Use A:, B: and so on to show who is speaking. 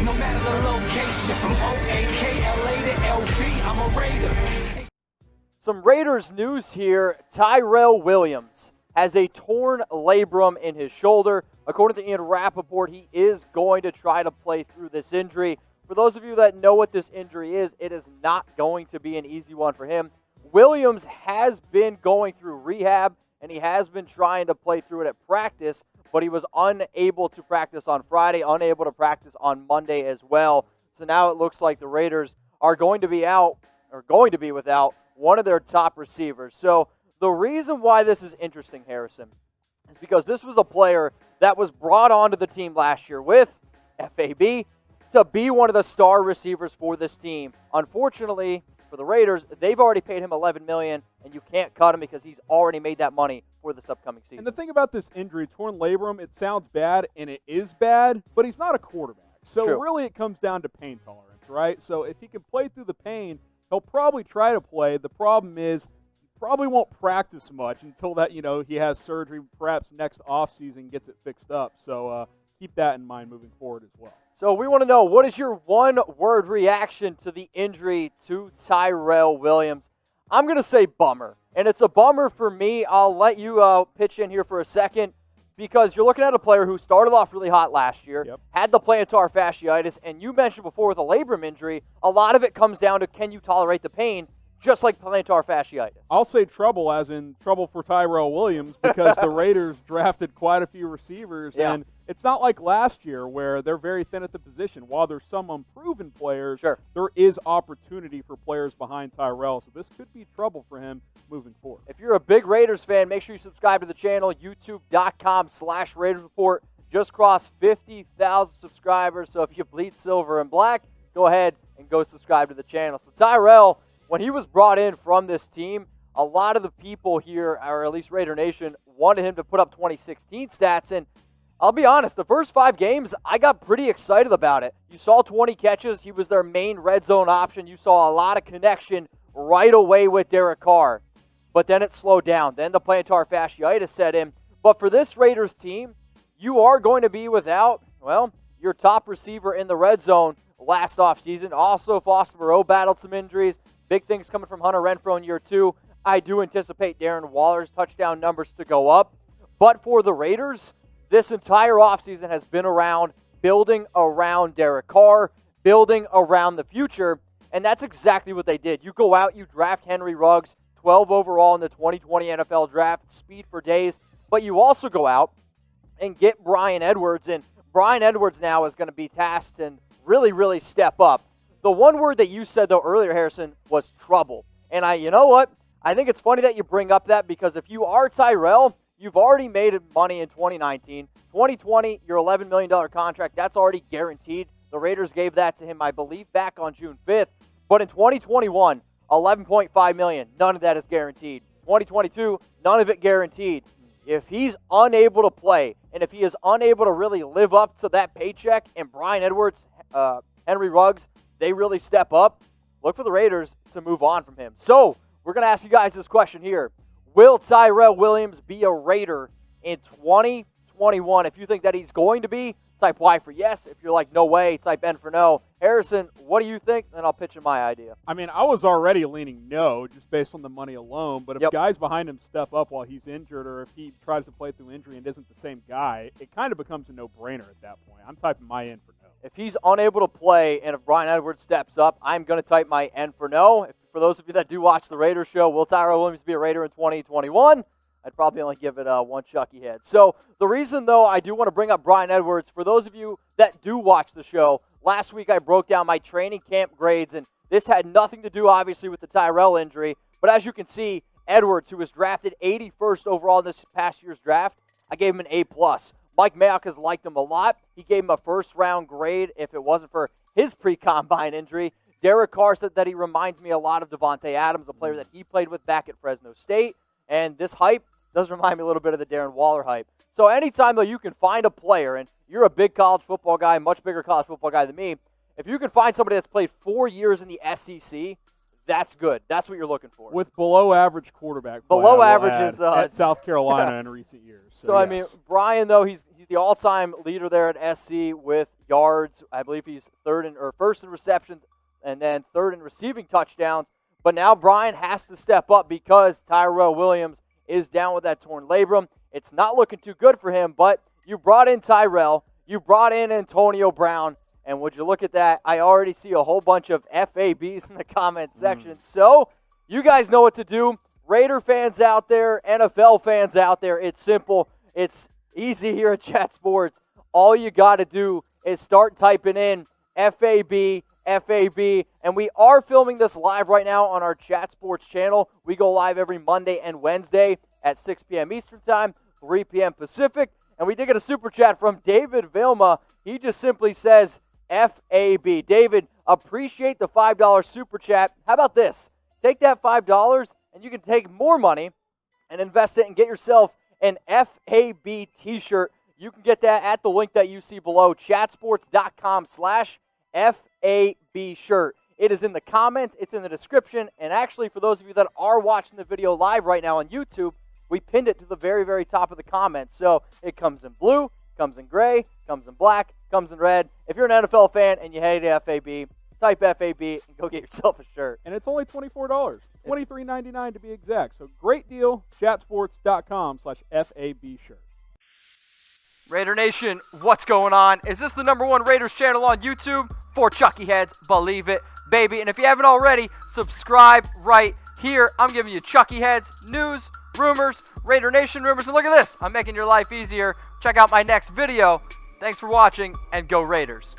A: no matter the location. From O-A-K-L-A to L-V, I'm a Raider.
B: Some Raiders news here. Tyrell Williams has a torn labrum in his shoulder. According to Ian Rappaport, he is going to try to play through this injury. For those of you that know what this injury is, it is not going to be an easy one for him. Williams has been going through rehab, and he has been trying to play through it at practice, but he was unable to practice on Friday, unable to practice on Monday as well. So now it looks like the Raiders are going to be without one of their top receivers. So the reason why this is interesting, Harrison, is because this was a player that was brought onto the team last year with FAB to be one of the star receivers for this team. Unfortunately, for the Raiders, they've already paid him $11 million, and you can't cut him because he's already made that money for this upcoming season.
C: And the thing about this injury, torn labrum, it sounds bad, and it is bad, but he's not a quarterback. So
B: True.
C: Really it comes down to pain tolerance, right? So if he can play through the pain, he'll probably try to play. The problem is he probably won't practice much until that, he has surgery, perhaps next offseason gets it fixed up. So keep that in mind moving forward as well.
B: So we want to know, what is your one-word reaction to the injury to Tyrell Williams? I'm going to say bummer. And it's a bummer for me. I'll let you pitch in here for a second, because you're looking at a player who started off really hot last year, had the plantar fasciitis, and you mentioned before with a labrum injury, a lot of it comes down to, can you tolerate the pain, just like plantar fasciitis?
C: I'll say trouble, as in trouble for Tyrell Williams, because the Raiders drafted quite a few receivers, and it's not like last year where they're very thin at the position. While there's some unproven players, there is opportunity for players behind Tyrell, so this could be trouble for him moving forward.
B: If you're a big Raiders fan, make sure you subscribe to the channel, youtube.com/Raiders Report. Just crossed 50,000 subscribers, so if you bleed silver and black, go ahead and go subscribe to the channel. So Tyrell, when he was brought in from this team, a lot of the people here, or at least Raider Nation, wanted him to put up 2016 stats, and I'll be honest, the first 5 games, I got pretty excited about it. You saw 20 catches. He was their main red zone option. You saw a lot of connection right away with Derek Carr. But then it slowed down. Then the plantar fasciitis set in. But for this Raiders team, you are going to be without, well, your top receiver in the red zone last offseason. Also, Foster Moreau battled some injuries. Big things coming from Hunter Renfrow in year 2. I do anticipate Darren Waller's touchdown numbers to go up. But for the Raiders, this entire offseason has been around building around Derek Carr, building around the future, and that's exactly what they did. You go out, you draft Henry Ruggs, 12 overall in the 2020 NFL Draft, speed for days, but you also go out and get Bryan Edwards, and Bryan Edwards now is going to be tasked and really, really step up. The one word that you said, though, earlier, Harrison, was trouble. And you know what? I think it's funny that you bring up that, because if you are Tyrell, you've already made money in 2019. 2020, your $11 million contract, that's already guaranteed. The Raiders gave that to him, I believe, back on June 5th. But in 2021, $11.5 million, none of that is guaranteed. 2022, none of it guaranteed. If he's unable to play, and if he is unable to really live up to that paycheck, and Bryan Edwards, Henry Ruggs, they really step up, look for the Raiders to move on from him. So we're going to ask you guys this question here. Will Tyrell Williams be a Raider in 2021? If you think that he's going to be, type Y for yes. If you're like, no way, type N for no. Harrison, what do you think? Then I'll pitch in my idea.
C: I mean, I was already leaning no, just based on the money alone. But if guys behind him step up while he's injured, or if he tries to play through injury and isn't the same guy, it kind of becomes a no-brainer at that point. I'm typing my N for no.
B: If he's unable to play, and if Bryan Edwards steps up, I'm going to type my N for no. For those of you that do watch the Raiders show, will Tyrell Williams be a Raider in 2021? I'd probably only give it one Chucky head. So the reason, though, I do want to bring up Bryan Edwards, for those of you that do watch the show, last week I broke down my training camp grades, and this had nothing to do, obviously, with the Tyrell injury. But as you can see, Edwards, who was drafted 81st overall in this past year's draft, I gave him an A+. Mike Mayock has liked him a lot. He gave him a first-round grade if it wasn't for his pre-combine injury. Derek Carr said that he reminds me a lot of Devontae Adams, a player that he played with back at Fresno State. And this hype does remind me a little bit of the Darren Waller hype. So anytime, though, you can find a player, and you're a big college football guy, much bigger college football guy than me, if you can find somebody that's played 4 years in the SEC, that's good. That's what you're looking for.
C: With below average quarterback play,
B: below average is
C: at South Carolina in recent years.
B: So
C: yes.
B: I mean, Bryan though he's the all-time leader there at SC with yards. I believe he's first in receptions and then third in receiving touchdowns. But now Bryan has to step up because Tyrell Williams is down with that torn labrum. It's not looking too good for him. But you brought in Tyrell, you brought in Antonio Brown. And would you look at that? I already see a whole bunch of FABs in the comment section. So you guys know what to do. Raider fans out there, NFL fans out there, it's simple. It's easy here at Chat Sports. All you got to do is start typing in FAB, FAB. And we are filming this live right now on our Chat Sports channel. We go live every Monday and Wednesday at 6 p.m. Eastern Time, 3 p.m. Pacific. And we did get a super chat from David Vilma. He just simply says, FAB. David, appreciate the $5 super chat. How about this? Take that $5 and you can take more money and invest it and get yourself an FAB t-shirt. You can get that at the link that you see below, chatsports.com/FAB shirt. It is in the comments, it's in the description, and actually for those of you that are watching the video live right now on YouTube, we pinned it to the very, very top of the comments. So it comes in blue, comes in gray, comes in black, comes in red. If you're an NFL fan and you hate FAB, type FAB and go get yourself a shirt.
C: And it's only $24, $23.99 to be exact. So great deal, chatsports.com/FAB shirt.
B: Raider Nation, what's going on? Is this the #1 Raiders channel on YouTube? For Chucky Heads, believe it, baby. And if you haven't already, subscribe right here. I'm giving you Chucky Heads, news, rumors, Raider Nation rumors. And look at this, I'm making your life easier. Check out my next video. Thanks for watching, and go Raiders.